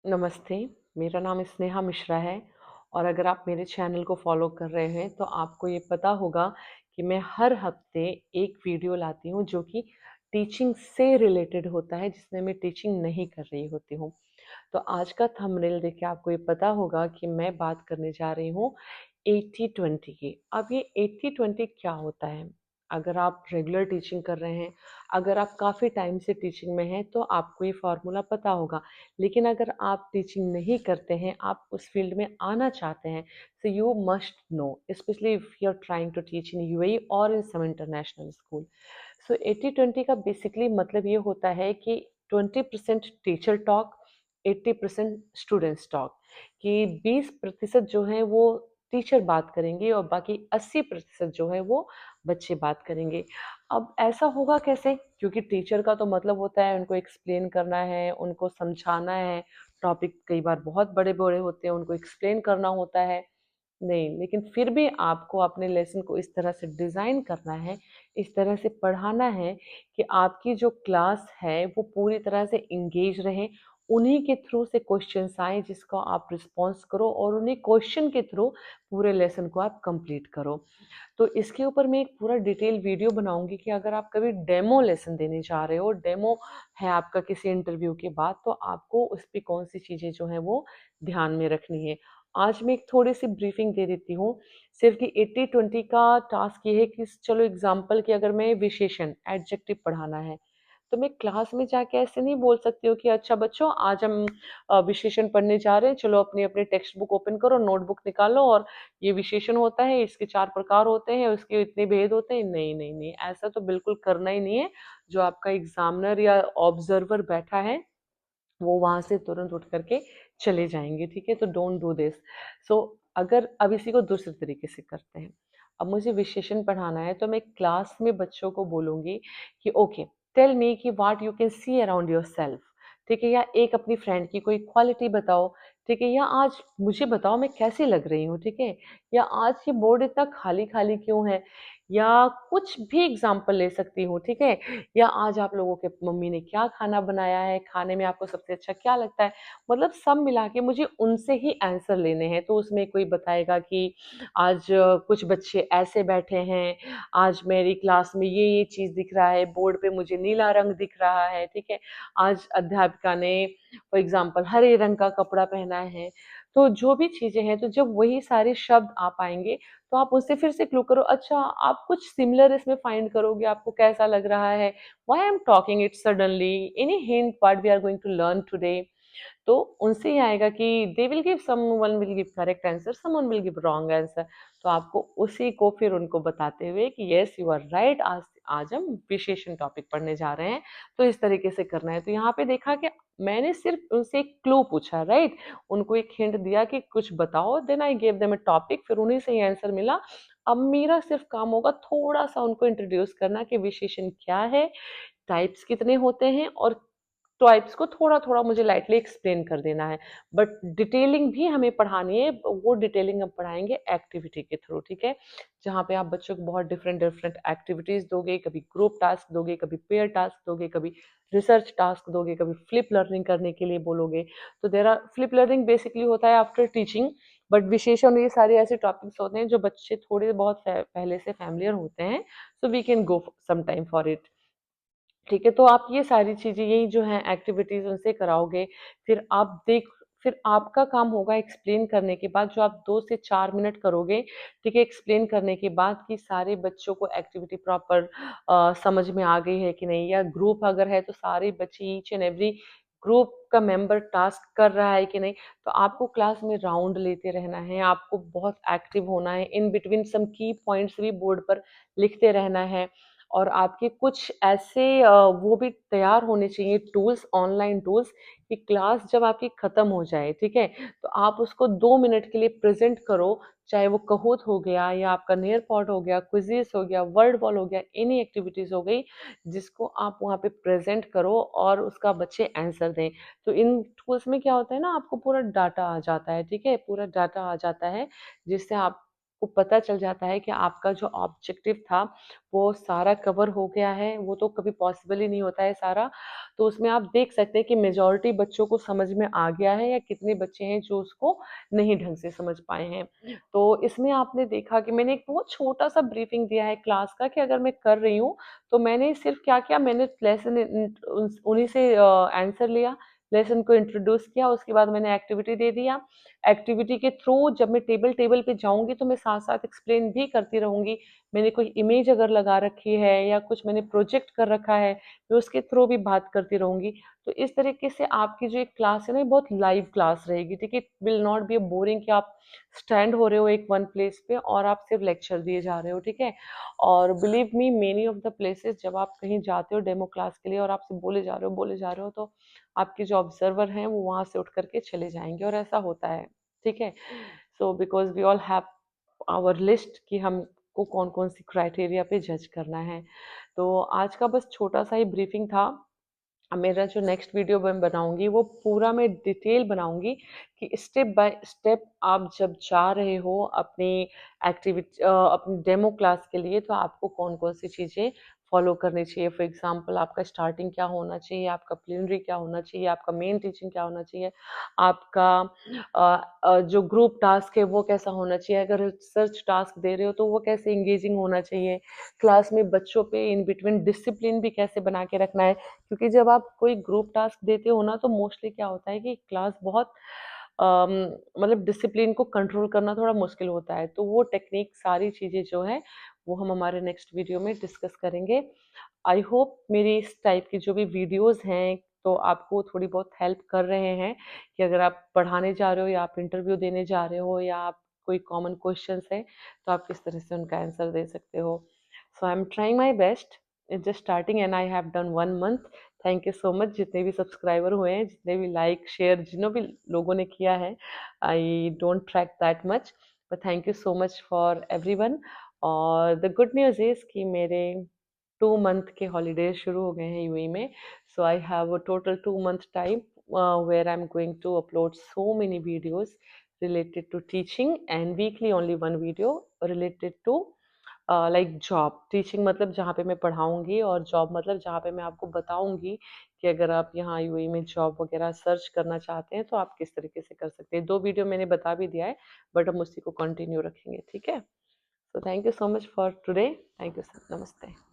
नमस्ते, मेरा नाम स्नेहा मिश्रा है और अगर आप मेरे चैनल को फ़ॉलो कर रहे हैं तो आपको ये पता होगा कि मैं हर हफ़्ते एक वीडियो लाती हूँ जो कि टीचिंग से रिलेटेड होता है, जिसमें मैं टीचिंग नहीं कर रही होती हूँ। तो आज का थंबनेल देख के आपको ये पता होगा कि मैं बात करने जा रही हूँ 80-20 की। अब ये 80-20 क्या होता है? अगर आप रेगुलर टीचिंग कर रहे हैं, अगर आप काफ़ी टाइम से टीचिंग में हैं, तो आपको ये फ़ॉर्मूला पता होगा। लेकिन अगर आप टीचिंग नहीं करते हैं, आप उस फ़ील्ड में आना चाहते हैं, so you must know, especially if you're trying to teach in UAE or in some international school. So 80-20 का बेसिकली मतलब ये होता है कि 20% टीचर टॉक, 80% स्टूडेंट्स टॉक, कि 20% जो है वो टीचर बात करेंगे और बाकी 80% जो है वो बच्चे बात करेंगे। अब ऐसा होगा कैसे? क्योंकि टीचर का तो मतलब होता है उनको एक्सप्लेन करना है, उनको समझाना है, टॉपिक कई बार बहुत बड़े-बड़े होते हैं, उनको एक्सप्लेन करना होता है। नहीं, लेकिन फिर भी आपको अपने लेसन को इस तरह से डिज़ाइन करना है, इस तरह से पढ़ाना है कि आपकी जो क्लास है वो पूरी तरह से एंगेज रहे, उन्हीं के थ्रू से क्वेश्चन्स आएँ जिसका आप रिस्पॉन्स करो और उन्हीं क्वेश्चन के थ्रू पूरे लेसन को आप कंप्लीट करो। तो इसके ऊपर मैं एक पूरा डिटेल वीडियो बनाऊँगी कि अगर आप कभी डेमो लेसन देने जा रहे हो, डेमो है आपका किसी इंटरव्यू के बाद, तो आपको उस पे कौन-सी चीज़ें जो हैं वो ध्यान में रखनी है। आज मैं एक थोड़ी-सी ब्रीफिंग दे देती हूँ, सिर्फ़ कि 80-20 का टास्क ये है कि चलो एग्ज़ाम्पल कि अगर मैं विशेषण, एडजेक्टिव पढ़ाना है, तो मैं क्लास में जाके ऐसे नहीं बोल सकती हूँ कि अच्छा बच्चों आज हम विशेषण पढ़ने जा रहे हैं, चलो अपनी-अपनी टेक्स्ट बुक ओपन करो, नोटबुक निकालो और ये विशेषण होता है, इसके 4 प्रकार होते हैं, उसके इतने भेद होते हैं। नहीं, नहीं, नहीं, ऐसा तो बिल्कुल करना ही नहीं है। जो आपका एग्ज़ामिनर या ऑब्ज़र्वर बैठा है, वो वहाँ से तुरंत उठ कर के चले जाएँगे, ठीक है? तो डोंट डू दिस। सो अगर अब इसी को दूसरे तरीके से करते हैं। अब मुझे विशेषण पढ़ाना है, तो मैं क्लास में बच्चों को बोलूँगी कि ओके, टेल मी कि what you can see around yourself, ठीक है? या एक अपनी फ्रेंड की कोई क्वालिटी बताओ, ठीक है? या आज मुझे बताओ मैं कैसी लग रही हूँ, ठीक है? या आज ये बोर्ड इतना खाली-खाली क्यों है? या कुछ भी एग्ज़ाम्पल ले सकती हूँ, ठीक है? या आज आप लोगों के मम्मी ने क्या खाना बनाया है, खाने में आपको सबसे अच्छा क्या लगता है? मतलब सब मिला के मुझे उनसे ही आंसर लेने हैं। तो उसमें कोई बताएगा कि आज कुछ बच्चे ऐसे बैठे हैं, आज मेरी क्लास में ये चीज़ दिख रहा है, बोर्ड पे मुझे नीला रंग दिख रहा है, ठीक है? आज अध्यापिका ने फॉर एग्ज़ाम्पल हरे रंग का कपड़ा पहना है। तो जो भी चीज़ें हैं, तो जब वही सारे शब्द आ पाएँगे, तो आप उससे फिर से क्लू करो, अच्छा आप कुछ सिमिलर इसमें फाइंड करोगे, आपको कैसा लग रहा है? Why I'm talking it suddenly? Any hint what we are going to learn today? तो उनसे ही आएगा कि they will give someone will give correct answer, someone will give wrong answer. तो आपको उसी को फिर उनको बताते हुए कि यस यू आर राइट, आज हम विशेषण टॉपिक पढ़ने जा रहे हैं, तो इस तरीके से करना है। तो यहाँ पे देखा कि मैंने सिर्फ उनसे एक क्लू पूछा, राइट? उनको एक हिंट दिया कि कुछ बताओ, then I give them a topic, फिर उन्हीं से ही आंसर मिला। अब मेरा सिर्फ काम होगा थोड़ा-सा उनको इंट्रोड्यूस करना कि विशेषण क्या है, टाइप्स कितने होते हैं और टाइप्स को थोड़ा-थोड़ा मुझे लाइटली एक्सप्लेन कर देना है। बट डिटेलिंग भी हमें पढ़ानी है, वो डिटेलिंग हम पढ़ाएँगे एक्टिविटी के थ्रू, ठीक है? जहाँ पे आप बच्चों को बहुत डिफरेंट-डिफरेंट एक्टिविटीज़ दोगे, कभी ग्रुप टास्क दोगे, कभी पेयर टास्क दोगे, कभी रिसर्च टास्क दोगे, कभी फ्लिप लर्निंग करने के लिए बोलोगे। तो there are flip learning basically होता है आफ्टर टीचिंग, बट विशेषण ये सारे ऐसे टॉपिक्स होते हैं जो बच्चे थोड़े बहुत पहले से फ़ैमिलियर होते हैं, so we can go some time for it. ठीक है, तो आप ये सारी चीज़ें यही जो हैं एक्टिविटीज़ उनसे कराओगे, फिर फिर आपका काम होगा एक्सप्लेन करने के बाद जो आप 2 से 4 मिनट करोगे, ठीक है? एक्सप्लेन करने के बाद कि सारे बच्चों को एक्टिविटी प्रॉपर समझ में आ गई है कि नहीं, या ग्रुप अगर है तो सारे बच्चे ईच एंड एवरी ग्रुप का मेंबर टास्क कर रहा है कि नहीं। तो आपको क्लास में राउंड लेते रहना है, आपको बहुत एक्टिव होना है, इन बिटवीन सम की पॉइंट्स भी बोर्ड पर लिखते रहना है। और आपके कुछ ऐसे वो भी तैयार होने चाहिए टूल्स, ऑनलाइन टूल्स, कि क्लास जब आपकी खत्म हो जाए, ठीक है? तो आप उसको 2 मिनट के लिए प्रेज़ेंट करो, चाहे वो काहोot हो गया या आपका नियर पॉड हो गया, क्विज़िज़ हो गया, वर्ड वॉल हो गया, एनी एक्टिविटीज़ हो गई, जिसको आप वहाँ पे प्रेज़ेंट करो और उसका बच्चे आंसर दें। तो इन टूल्स में क्या होता है ना, आपको पूरा डाटा आ जाता है, ठीक है? पूरा डाटा आ जाता है, जिससे आपको आपको पता चल जाता है कि आपका जो ऑब्जेक्टिव था, वो सारा कवर हो गया है, वो तो कभी पॉसिबल ही नहीं होता है सारा। तो उसमें आप देख सकते हैं कि मेजॉरिटी बच्चों को समझ में आ गया है या कितने बच्चे हैं जो उसको नहीं ढंग से समझ पाए हैं। तो इसमें आपने देखा कि मैंने एक बहुत छोटा-सा ब्रीफिंग दिया है क्लास का कि अगर मैं कर रही हूँ, तो मैंने सिर्फ़ क्या किया, मैंने लेसन उन्हीं से आंसर लिया, लेसन को इंट्रोड्यूस किया, उसके बाद मैंने एक्टिविटी दे दिया। एक्टिविटी के थ्रू जब मैं टेबल पे जाऊँगी तो मैं साथ-साथ एक्सप्लेन भी करती रहूँगी। मैंने कोई इमेज अगर लगा रखी है या कुछ मैंने प्रोजेक्ट कर रखा है, मैं उसके थ्रू भी बात करती रहूँगी। तो इस तरीके से आपकी जो एक क्लास है ना, ये बहुत लाइव क्लास रहेगी, ठीक है? It will not be a boring कि आप स्टैंड हो रहे हो एक वन प्लेस पे और आप सिर्फ लेक्चर दिए जा रहे हो, ठीक है? और believe me, many of the places जब आप कहीं जाते हो डेमो क्लास के लिए और आपसे बोले जा रहे हो, तो आपके जो ऑब्जर्वर हैं वो वहाँ से उठ कर के चले जाएँगे और ऐसा होता है, ठीक है? So because we all have our list कि हमको कौन-कौन सी क्राइटेरिया पे जज करना है। तो आज का बस छोटा-सा ही ब्रीफिंग था। अब मेरा जो नेक्स्ट वीडियो मैं बनाऊँगी वो पूरा मैं डिटेल बनाऊँगी कि स्टेप बाय स्टेप आप जब जा रहे हो अपनी अपनी डेमो क्लास के लिए, तो आपको कौन-कौन सी चीज़ें फ़ॉलो करनी चाहिए। फॉर एग्ज़ाम्पल आपका स्टार्टिंग क्या होना चाहिए, आपका प्लिनरी क्या होना चाहिए, आपका मेन टीचिंग क्या होना चाहिए, आपका जो ग्रुप टास्क है वो कैसा होना चाहिए, अगर रिसर्च टास्क दे रहे हो तो वो कैसे एंगेजिंग होना चाहिए, क्लास में बच्चों पे इन बिटवीन डिसिप्लिन भी कैसे बना के रखना है। क्योंकि जब आप कोई ग्रुप टास्क देते हो ना, तो मोस्टली क्या होता है कि क्लास बहुत अम, मतलब डिसिप्लिन को कंट्रोल करना थोड़ा मुश्किल होता है। तो वो टेक्निक सारी चीज़ें जो हैं, वो हम हमारे नेक्स्ट वीडियो में डिस्कस करेंगे। आई होप मेरी इस टाइप की जो भी वीडियोज़ हैं, तो आपको थोड़ी बहुत हेल्प कर रहे हैं कि अगर आप पढ़ाने जा रहे हो या आप इंटरव्यू देने जा रहे हो या आप कोई कॉमन क्वेश्चंस है, तो आप किस तरह से उनका आंसर दे सकते हो। So I am trying my best. It's just starting and I have done 1 month. Thank you so much जितने भी सब्सक्राइबर हुए हैं, जितने भी लाइक, शेयर जिन्हों भी लोगों ने किया है। I don't track that much, but thank you so much for everyone. और द गुड न्यूज़ इज़ कि मेरे 2 मंथ के हॉलिडेज़ शुरू हो गए हैं यूएई में। So I have a total 2 month time where I'm going to upload so many videos related to teaching, and weekly only one video related to like job. Teaching मतलब जहाँ पे मैं पढ़ाऊँगी, और जॉब मतलब जहाँ पे मैं आपको बताऊँगी कि अगर आप यहाँ यूएई में जॉब वगैरह सर्च करना चाहते हैं, तो आप किस तरीके से कर सकते हैं। 2 वीडियो मैंने बता भी दिया है, बट हम उसी को कंटिन्यू रखेंगे, ठीक है? So thank you so much for today. Thank you sir, नमस्ते।